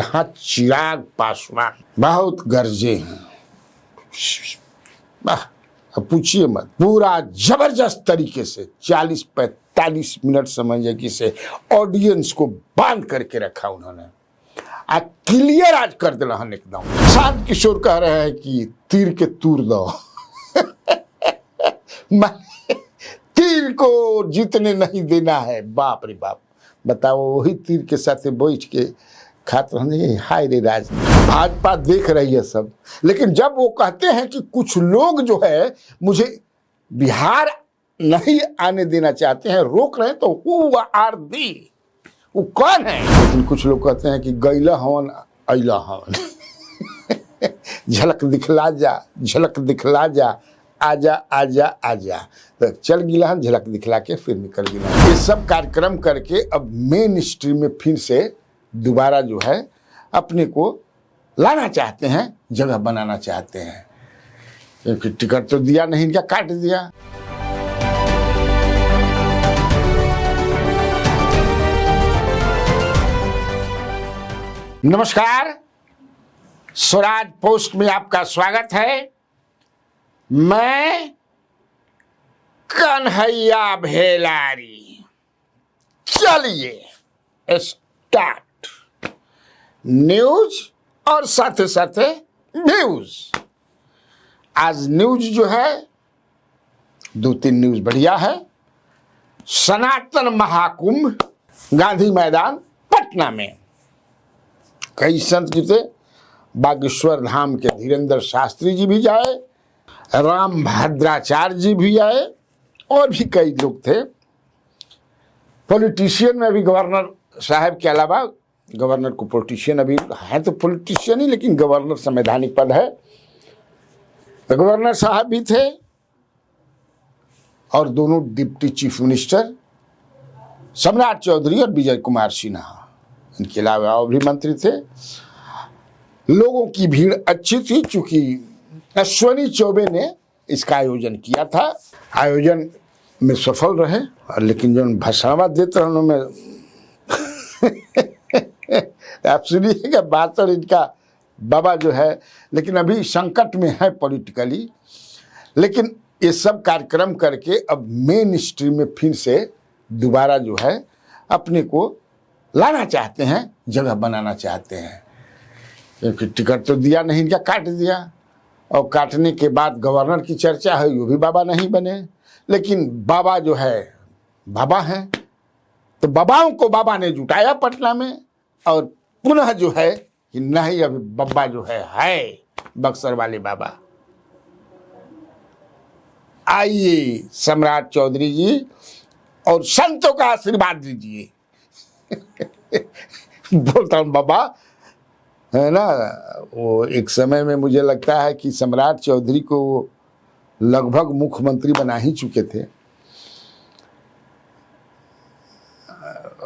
जहां चिराग पासवान बहुत गरजे हैं, अब पूछिए मत, पूरा जबरदस्त तरीके से 40-45 मिनट समझिए कि से ऑडियंस को बांध करके रखा उन्होंने। क्लियर आज कर दिला हन एकदम। शांत किशोर कह रहे हैं कि तीर के तूर दो तीर को जीतने नहीं देना है। बाप रे बाप, बताओ, वही तीर के साथ बैठ के खाते रहने। हाय रे राज, भाजपा देख रही है सब, लेकिन जब वो कहते हैं कि कुछ लोग जो है मुझे बिहार नहीं आने देना चाहते हैं, रोक रहे हैं, तो वो आर दी वो कौन है? लेकिन कुछ लोग कहते हैं कि गैला हवन अला हवन झलक दिखला जा, झलक दिखला जा, आजा आजा आजा। तो चल गिला, झलक दिखला के फिर निकल गिला। ये सब कार्यक्रम करके अब मेन स्ट्रीम में फिर से दोबारा जो है अपने को लाना चाहते हैं, जगह बनाना चाहते हैं। क्योंकि टिकट तो दिया नहीं, क्या काट दिया। नमस्कार, स्वराज पोस्ट में आपका स्वागत है। मैं कन्हैया भेलारी। चलिए स्टार्ट। न्यूज और साथ साथ व्यूज। आज न्यूज जो है 2-3 न्यूज बढ़िया है। सनातन महाकुंभ गांधी मैदान पटना में कई संत जुटे। बागेश्वर धाम के धीरेन्द्र शास्त्री जी भी जाए, राम भद्राचार्य जी भी आए, और भी कई लोग थे। पॉलिटिशियन में भी गवर्नर साहब के अलावा, गवर्नर को पॉलिटिशियन अभी है तो पॉलिटिशियन ही, लेकिन गवर्नर संवैधानिक पद है, तो गवर्नर साहब भी थे, और दोनों डिप्टी चीफ मिनिस्टर सम्राट चौधरी और विजय कुमार सिन्हा, इनके अलावा और भी मंत्री थे। लोगों की भीड़ अच्छी थी, चूंकि अश्वनी चौबे ने इसका आयोजन किया था। आयोजन में सफल रहे, लेकिन जो भाषणवा देते हैं उनमें आप सुनिएगा बात। और इनका बाबा जो है, लेकिन अभी संकट में है पॉलिटिकली, लेकिन ये सब कार्यक्रम करके अब मेन स्ट्रीम में फिर से दोबारा जो है अपने को लाना चाहते हैं, जगह बनाना चाहते हैं। क्योंकि टिकट तो दिया नहीं, क्या काट दिया। और काटने के बाद गवर्नर की चर्चा है, वो भी बाबा नहीं बने। लेकिन बाबा जो है बाबा हैं, तो बाबाओं को बाबा ने जुटाया पटना में, और पुनः जो है कि नहीं, अभी बाबा जो है बक्सर वाले बाबा। आइए सम्राट चौधरी जी और संतों का आशीर्वाद लीजिए बोलता हूँ बाबा, है ना। वो एक समय में मुझे लगता है कि सम्राट चौधरी को लगभग मुख्यमंत्री बना ही चुके थे।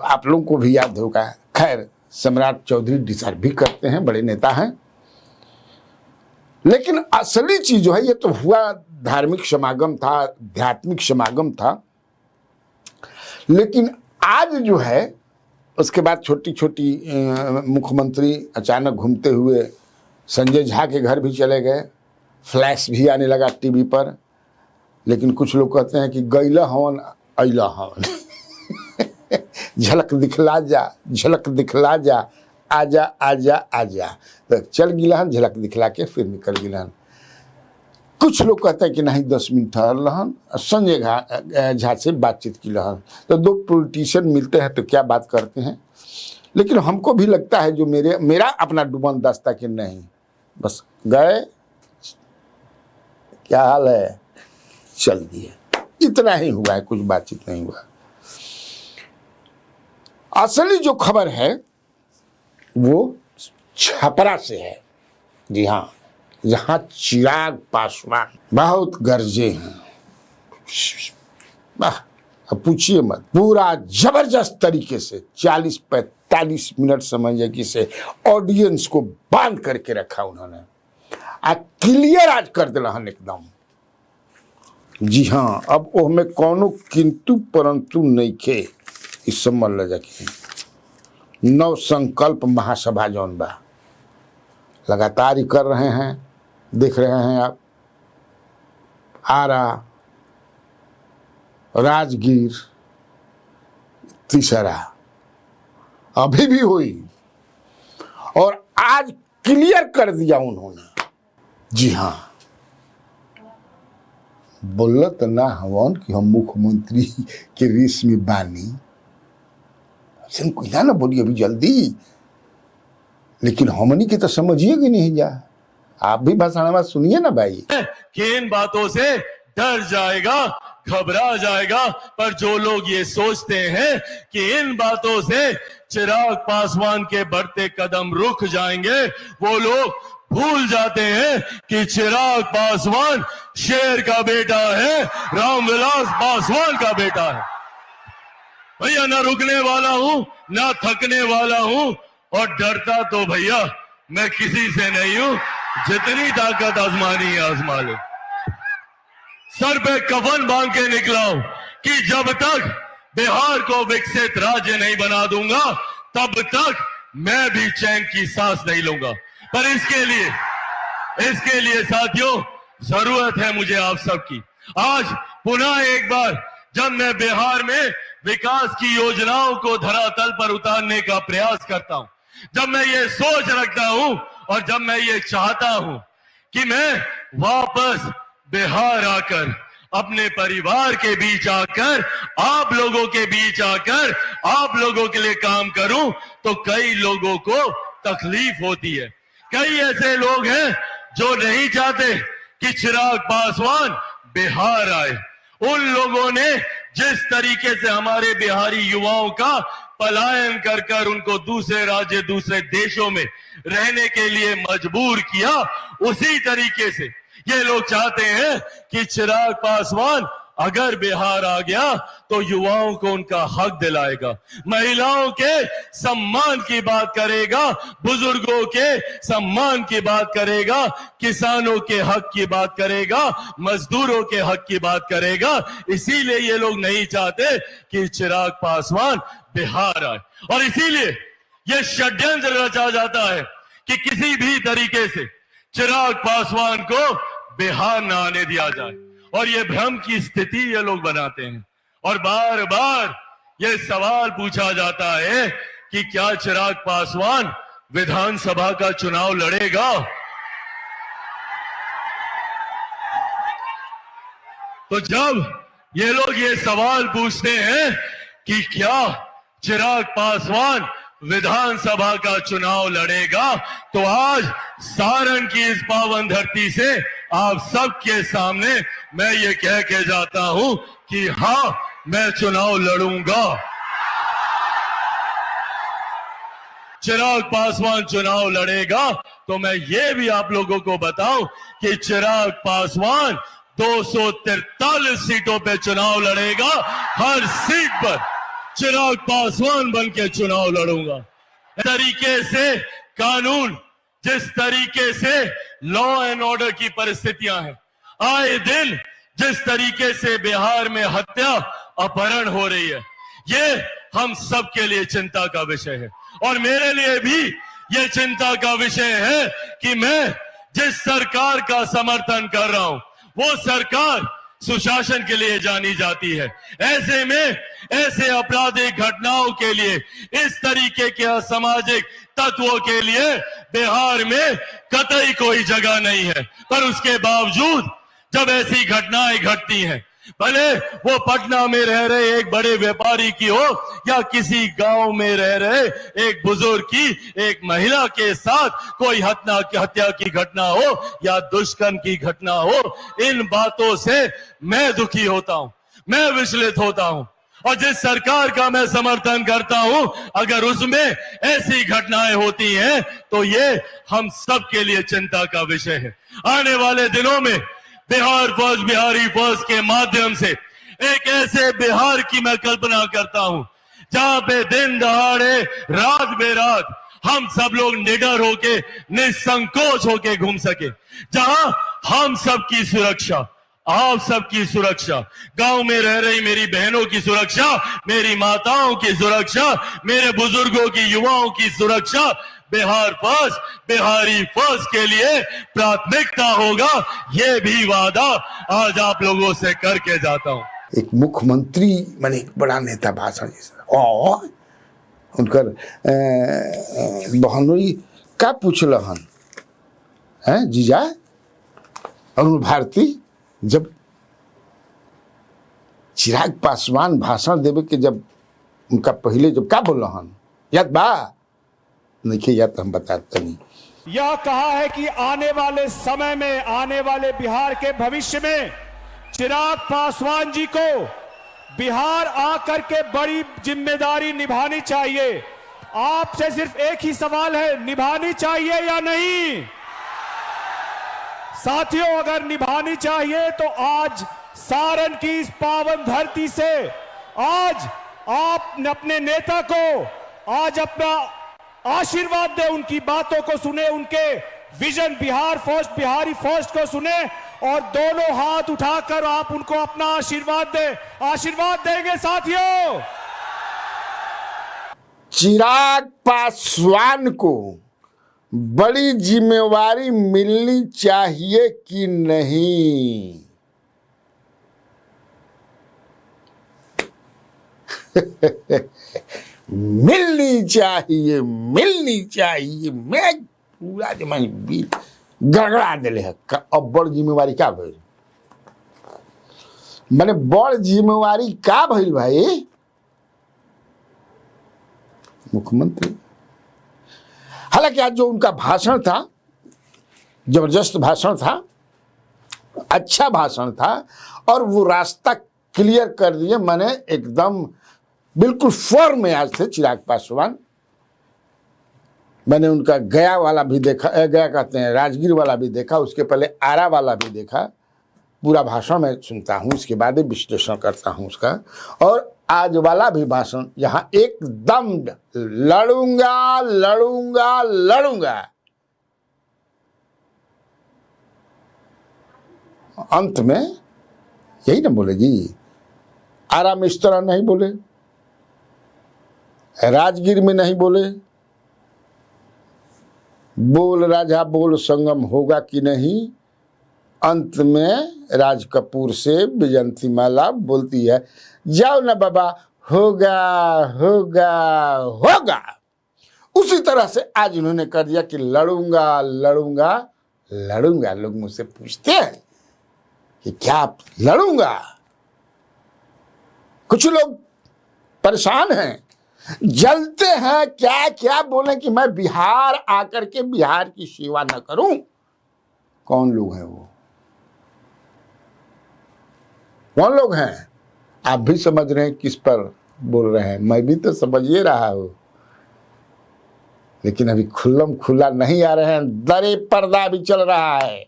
आप लोगों को भी याद होगा। खैर, सम्राट चौधरी डिजर्व भी करते हैं, बड़े नेता हैं। लेकिन असली चीज जो है, ये तो हुआ धार्मिक समागम था, आध्यात्मिक समागम था। लेकिन आज जो है उसके बाद छोटी छोटी मुख्यमंत्री अचानक घूमते हुए संजय झा के घर भी चले गए। फ्लैश भी आने लगा टीवी पर। लेकिन कुछ लोग कहते हैं कि गैला हवन अला हवन झलक दिखला जा, झलक दिखला जा, आजा आजा आजा। तो चल गिला, झलक दिखला के फिर निकल गिला। कुछ लोग कहते हैं कि नहीं 10 मिनट ठहर रहन, संजय झा से बातचीत की रहन। तो दो पॉलिटिशियन मिलते हैं तो क्या बात करते हैं। लेकिन हमको भी लगता है जो मेरा अपना डुबन दस्ता कि नहीं, बस गए, क्या हाल है, चल दिए, इतना ही हुआ है, कुछ बातचीत नहीं हुआ। असली जो खबर है वो छपरा से है। जी हाँ, जहां चिराग पासवान बहुत गरजे हैं। अब पूछिए मत, पूरा जबरदस्त तरीके से 40-45 मिनट समझिए कि से ऑडियंस को बांध करके रखा उन्होंने। क्लियर आज कर दिला हन एकदम। जी हाँ, अब वो हमें कौनो किंतु परंतु नहीं खे, इस सब मन लगा कि नव संकल्प महासभा जौन बा लगातार ही कर रहे हैं, देख रहे हैं आप। आरा, राजगीर, तीसरा अभी भी हुई और आज क्लियर कर दिया उन्होंने। जी हाँ, बोलत ना हवन कि हम मुख्यमंत्री के रेस में बानी, कोई ना बोलिए अभी जल्दी, लेकिन हमनी के तो समझिए कि नहीं जा। आप भी भाषण सुनिए ना भाई। कि इन बातों से डर जाएगा, घबरा जाएगा, पर जो लोग ये सोचते हैं कि इन बातों से चिराग पासवान के बढ़ते कदम रुक जाएंगे, वो लोग भूल जाते हैं कि चिराग पासवान शेर का बेटा है, रामविलास पासवान का बेटा है। भैया ना रुकने वाला हूं, ना थकने वाला हूं, और डरता तो भैया मैं किसी से नहीं हूं। जितनी ताकत आजमानी है आजमा लो। सर पे कफन बांध के निकला हूं कि जब तक बिहार को विकसित राज्य नहीं बना दूंगा तब तक मैं भी चैन की सांस नहीं लूंगा। पर इसके लिए साथियों जरूरत है मुझे आप सबकी। आज पुनः एक बार जब मैं बिहार में विकास की योजनाओं को धरातल पर उतारने का प्रयास करता हूं, जब मैं ये सोच रखता हूं और जब मैं ये चाहता हूं कि मैं वापस बिहार आकर, अपने परिवार के बीच आकर, आप लोगों के बीच आकर, आप लोगों के लिए काम करूं, तो कई लोगों को तकलीफ होती है। कई ऐसे लोग हैं जो नहीं चाहते कि चिराग पासवान बिहार आए। उन लोगों ने जिस तरीके से हमारे बिहारी युवाओं का पलायन कर कर उनको दूसरे राज्य, दूसरे देशों में रहने के लिए मजबूर किया, उसी तरीके से ये लोग चाहते हैं कि चिराग पासवान अगर बिहार आ गया तो युवाओं को उनका हक दिलाएगा, महिलाओं के सम्मान की बात करेगा, बुजुर्गों के सम्मान की बात करेगा, किसानों के हक की बात करेगा, मजदूरों के हक की बात करेगा। इसीलिए ये लोग नहीं चाहते कि चिराग पासवान बिहार आए, और इसीलिए ये षड्यंत्र रचा जाता है कि किसी भी तरीके से चिराग पासवान को बिहार न आने दिया जाए, और ये भ्रम की स्थिति ये लोग बनाते हैं। और बार बार ये सवाल पूछा जाता है कि क्या चिराग पासवान विधानसभा का चुनाव लड़ेगा। तो जब ये लोग ये सवाल पूछते हैं कि क्या चिराग पासवान विधानसभा का चुनाव लड़ेगा, तो आज सारण की इस पावन धरती से आप सबके सामने मैं ये कह के जाता हूं कि हां, मैं चुनाव लड़ूंगा। चिराग पासवान चुनाव लड़ेगा तो मैं ये भी आप लोगों को बताऊं कि चिराग पासवान 243 सीटों पे चुनाव लड़ेगा। हर सीट पर चिराग पासवान बन के चुनाव लड़ूंगा। इस तरीके से कानून, जिस तरीके से लॉ एंड ऑर्डर की परिस्थितियां हैं, आए दिन जिस तरीके से बिहार में हत्या, अपहरण हो रही है, ये हम सब के लिए चिंता का विषय है। और मेरे लिए भी ये चिंता का विषय है कि मैं जिस सरकार का समर्थन कर रहा हूं वो सरकार सुशासन के लिए जानी जाती है। ऐसे में ऐसे आपराधिक घटनाओं के लिए, इस तरीके के असामाजिक तत्वों के लिए बिहार में कतई कोई जगह नहीं है। पर उसके बावजूद जब ऐसी घटनाएं घटती हैं, भले वो पटना में रह रहे एक बड़े व्यापारी की हो या किसी गांव में रह रहे एक बुजुर्ग की, एक महिला के साथ कोई हत्या की घटना हो या दुष्कर्म की घटना हो, इन बातों से मैं दुखी होता हूं, मैं विचलित होता हूं। और जिस सरकार का मैं समर्थन करता हूं, अगर उसमें ऐसी घटनाएं होती हैं तो ये हम सब के लिए चिंता का विषय है। आने वाले दिनों में बिहार फर्स्ट, बिहारी फर्स्ट के माध्यम से एक ऐसे बिहार की मैं कल्पना करता हूं जहां पे दिन दहाड़े, रात बेरात हम सब लोग निडर होके, निसंकोच होके घूम सके, जहां हम सबकी सुरक्षा, आप सबकी सुरक्षा, गांव में रह रही मेरी बहनों की सुरक्षा, मेरी माताओं की सुरक्षा, मेरे बुजुर्गों की, युवाओं की सुरक्षा बिहार फर्स्ट, बिहारी फर्स्ट के लिए प्राथमिकता होगा। ये भी वादा आज आप लोगों से करके जाता हूं। एक मुख्यमंत्री माने एक बड़ा नेता भाषण जैसा और उनकर बहनोई का पूछल हन है जीजा अरुण भारती जब चिराग पासवान भाषण देवे के जब उनका पहले जब का बोल हन याद बा नहीं याद हम बताते नहीं। यह कहा है कि आने वाले समय में, आने वाले बिहार के भविष्य में चिराग पासवान जी को बिहार आकर के बड़ी जिम्मेदारी निभानी चाहिए। आपसे सिर्फ एक ही सवाल है, निभानी चाहिए या नहीं? साथियों, अगर निभानी चाहिए तो आज सारण की इस पावन धरती से आज आप अपने नेता को आज अपना आशीर्वाद दे, उनकी बातों को सुने, उनके vision Bihar first, Bihari first को सुने और दोनों हाथ उठाकर आप उनको अपना आशीर्वाद दे। आशीर्वाद देंगे साथियों? चिराग पासवान को बड़ी जिम्मेवारी मिलनी चाहिए कि नहीं? मिलनी चाहिए, मिलनी चाहिए। मैं पूरा जमाई भी गड़गड़ा दिले है। अब बड़ जिम्मेवारी का भइल? मैंने बड़ जिम्मेवारी का भइल भाई? मुख्यमंत्री। हालांकि आज जो उनका भाषण था, जबरदस्त भाषण था, अच्छा भाषण था और वो रास्ता क्लियर कर दिए। मैंने एकदम बिल्कुल फॉर्म में आज थे चिराग पासवान। मैंने उनका गया वाला भी देखा, गया कहते हैं राजगीर वाला भी देखा, उसके पहले आरा वाला भी देखा। पूरा भाषण मैं सुनता हूँ, उसके बाद ही विश्लेषण करता हूँ उसका। और आज वाला भी भाषण यहाँ एकदम लड़ूंगा लड़ूंगा लड़ूंगा, अंत में यही ना बोलेगी। आरा में इस तरह नहीं बोले, राजगीर में नहीं बोले, बोल राजा बोल संगम होगा कि नहीं। अंत में राज कपूर से विजंती माला बोलती है, जाओ ना बाबा, होगा होगा होगा। उसी तरह से आज उन्होंने कर दिया कि लड़ूंगा लड़ूंगा लड़ूंगा। लोग मुझसे पूछते हैं कि क्या लड़ूंगा? कुछ लोग परेशान हैं, जलते हैं, क्या क्या बोले कि मैं बिहार आकर के बिहार की सेवा न करूं। कौन लोग हैं वो? कौन लोग हैं? आप भी समझ रहे हैं किस पर बोल रहे हैं, मैं भी तो समझ ही रहा हूं, लेकिन अभी खुल्लम खुल्ला नहीं आ रहे हैं। दरे पर्दा भी चल रहा है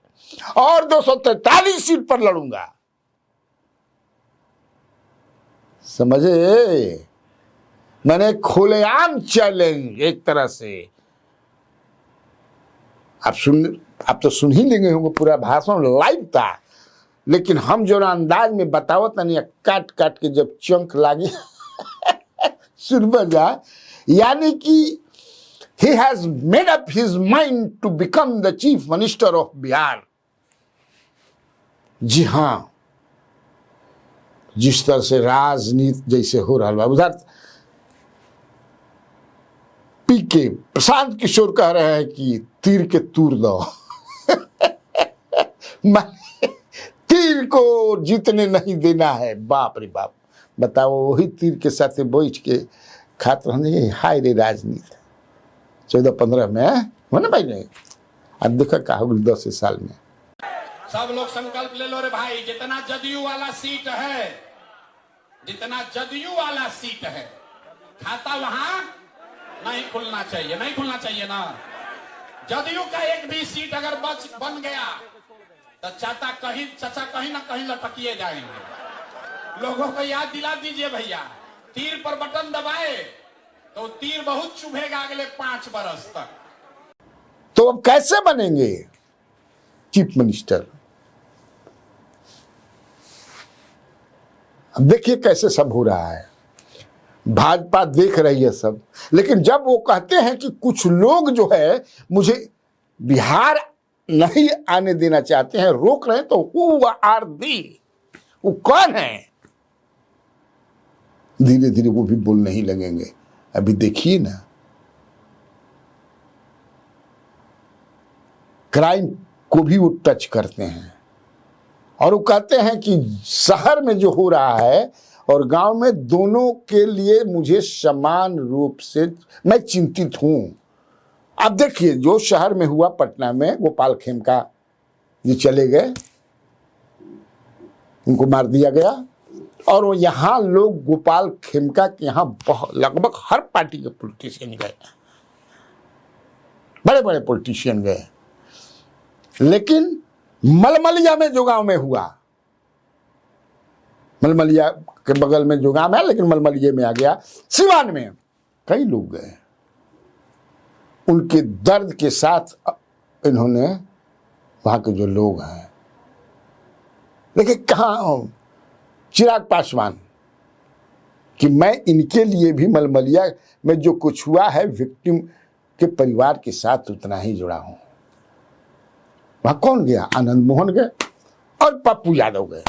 और 243 सीट पर लड़ूंगा। समझे? मैंने खुलेआम चैलेंज एक तरह से। आप तो सुन ही लेंगे होंगे, पूरा भाषण लाइव था, लेकिन हम जो अंदाज में बतावत नहीं, काट काट के जब चंक लागे सुन बजा, यानी कि he has made up his mind to become the chief minister of Bihar. जी हाँ, जिस तरह से राजनीति जैसे हो रहा है उधर पीके प्रशांत किशोर कह रहे हैं कि तीर के तूर दो तीर को जीतने नहीं देना है। बाप रे बाप, बताओ, वही तीर के साथ बैठ के खाते रहने। हाय रे राजनीति 14-15 में है ना भाई? नहीं, अब देखा क्या होगा 10 साल में। सब लोग संकल्प ले लो रे भाई, जितना जदयू वाला सीट है, जितना जदयू वाला सीट है, खाता वहां नहीं खुलना चाहिए, नहीं खुलना चाहिए ना। जदयू का एक भी सीट अगर बन गया तो चाचा कहीं ना कहीं लटकिए जाएंगे। लोगों को याद दिला दीजिए भैया, तीर पर बटन दबाए तो तीर बहुत चुभेगा अगले 5 बरस तक। तो अब कैसे बनेंगे चीफ मिनिस्टर? अब देखिए कैसे सब हो रहा है, भाजपा देख रही है सब। लेकिन जब वो कहते हैं कि कुछ लोग जो है मुझे बिहार नहीं आने देना चाहते हैं, रोक रहे हैं, तो हु आर दी, वो कौन है? धीरे धीरे वो भी बोलने ही लगेंगे। अभी देखिए ना, क्राइम को भी वो टच करते हैं और वो कहते हैं कि शहर में जो हो रहा है और गांव में, दोनों के लिए मुझे समान रूप से मैं चिंतित हूं। अब देखिए जो शहर में हुआ, पटना में गोपाल खेमका जी चले गए, उनको मार दिया गया, और वो यहाँ लोग गोपाल खेमका के यहाँ लगभग हर पार्टी के पॉलिटिशियन गए, बड़े बड़े पॉलिटिशियन गए। लेकिन मलमलिया में जो गांव में हुआ, मलमलिया के बगल में जो गांव है, लेकिन मलमलिया में आ गया, सिवान में कई लोग गए, उनके दर्द के साथ इन्होंने वहां के जो लोग हैं, देखिए कहाँ चिराग पासवान कि मैं इनके लिए भी मलमलिया में जो कुछ हुआ है विक्टिम के परिवार के साथ उतना ही जुड़ा हूं। वहां कौन गया? आनंद मोहन गए और पप्पू यादव गए,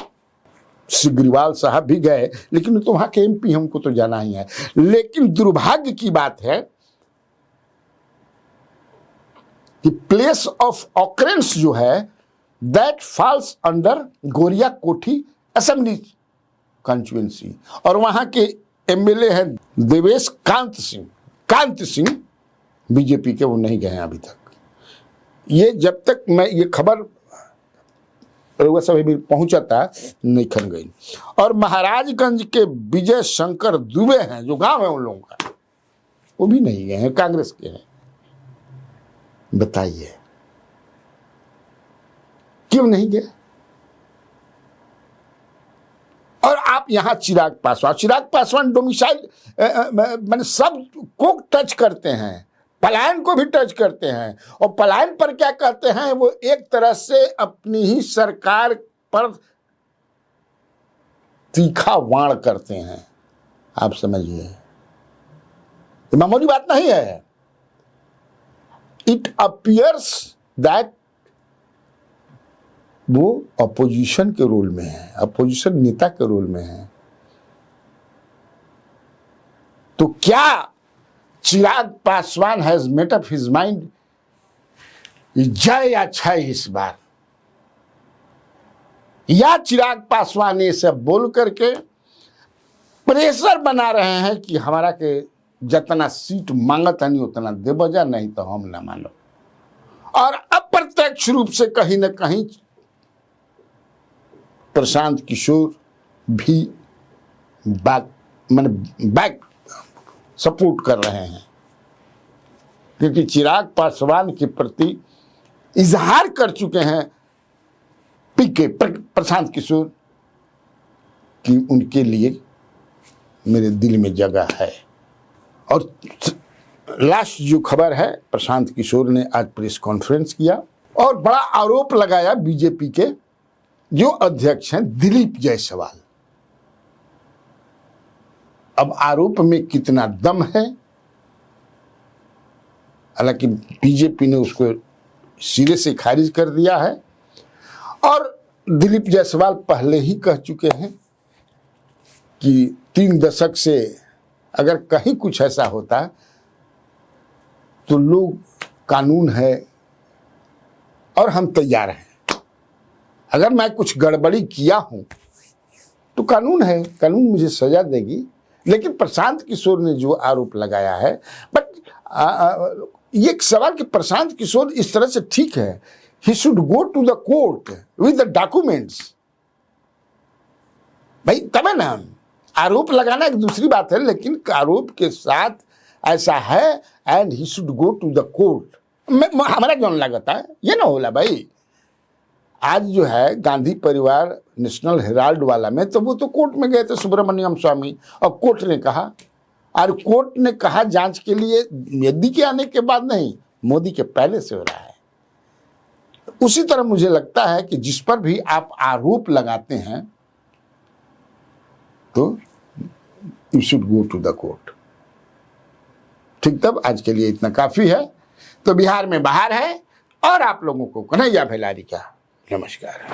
सिग्रीवाल साहब भी गए, लेकिन तो वहां के एमपी, हमको तो जाना ही है। लेकिन दुर्भाग्य की बात है कि प्लेस ऑफ ऑकरेंस जो है दैट फॉल्स अंडर गोरिया कोठी असेंबली कॉन्स्टिट्यूएंसी, और वहां के एमएलए हैं देवेश कांत सिंह बीजेपी के, वो नहीं गए अभी तक। ये जब तक मैं ये खबर सभी पहुंचा था नहीं खन गई। और महाराजगंज के विजय शंकर दुबे हैं, जो गांव है उन लोगों का, वो भी नहीं गए हैं, कांग्रेस के हैं। बताइए क्यों नहीं गए? और आप यहां चिराग पासवान डोमिसाइल मैंने सब को टच करते हैं, पलायन को भी टच करते हैं, और पलायन पर क्या कहते हैं, वो एक तरह से अपनी ही सरकार पर तीखा वाण करते हैं। आप समझिए, ये मामूली बात नहीं है। इट अपियर्स दैट वो अपोजिशन के रोल में है, अपोजिशन नेता के रोल में है। तो क्या Chirag Paswan has made up his mind, जय या क्षय इस बार, या चिराग पासवान ये सब बोल करके प्रेशर बना रहे हैं कि हमारा के जितना सीट मांगत नहीं उतना दे बजा, नहीं तो हम ना मानो। और अप्रत्यक्ष रूप से कहीं ना कहीं प्रशांत किशोर भी बैक सपोर्ट कर रहे हैं, क्योंकि चिराग पासवान के प्रति इजहार कर चुके हैं पीके प्रशांत किशोर कि उनके लिए मेरे दिल में जगह है। और लास्ट जो खबर है, प्रशांत किशोर ने आज प्रेस कॉन्फ्रेंस किया और बड़ा आरोप लगाया बीजेपी के जो अध्यक्ष हैं दिलीप जायसवाल। अब आरोप में कितना दम है, हालांकि बीजेपी ने उसको सिरे से खारिज कर दिया है, और दिलीप जायसवाल पहले ही कह चुके हैं कि 3 दशक से अगर कहीं कुछ ऐसा होता तो लोग, कानून है और हम तैयार हैं। अगर मैं कुछ गड़बड़ी किया हूं तो कानून है, कानून मुझे सजा देगी। लेकिन प्रशांत किशोर ने जो आरोप लगाया है, बट ये एक सवाल कि प्रशांत किशोर इस तरह से ठीक है, he should go to the court with the documents. भाई तब है ना, आरोप लगाना एक दूसरी बात है, लेकिन आरोप के साथ ऐसा है and he should go to the court. हमारा क्यों लगता है ये ना होला भाई। आज जो है गांधी परिवार नेशनल हेराल्ड वाला में, तो वो तो कोर्ट में गए थे सुब्रमण्यम स्वामी, और कोर्ट ने कहा, और कोर्ट ने कहा जांच के लिए मोदी के आने के बाद नहीं, मोदी के पहले से हो रहा है। उसी तरह मुझे लगता है कि जिस पर भी आप आरोप लगाते हैं तो you should go to the court. ठीक, तब आज के लिए इतना काफी है। तो बिहार में बाहर है और आप लोगों को कन्हैया भेलारी का नमस्कार।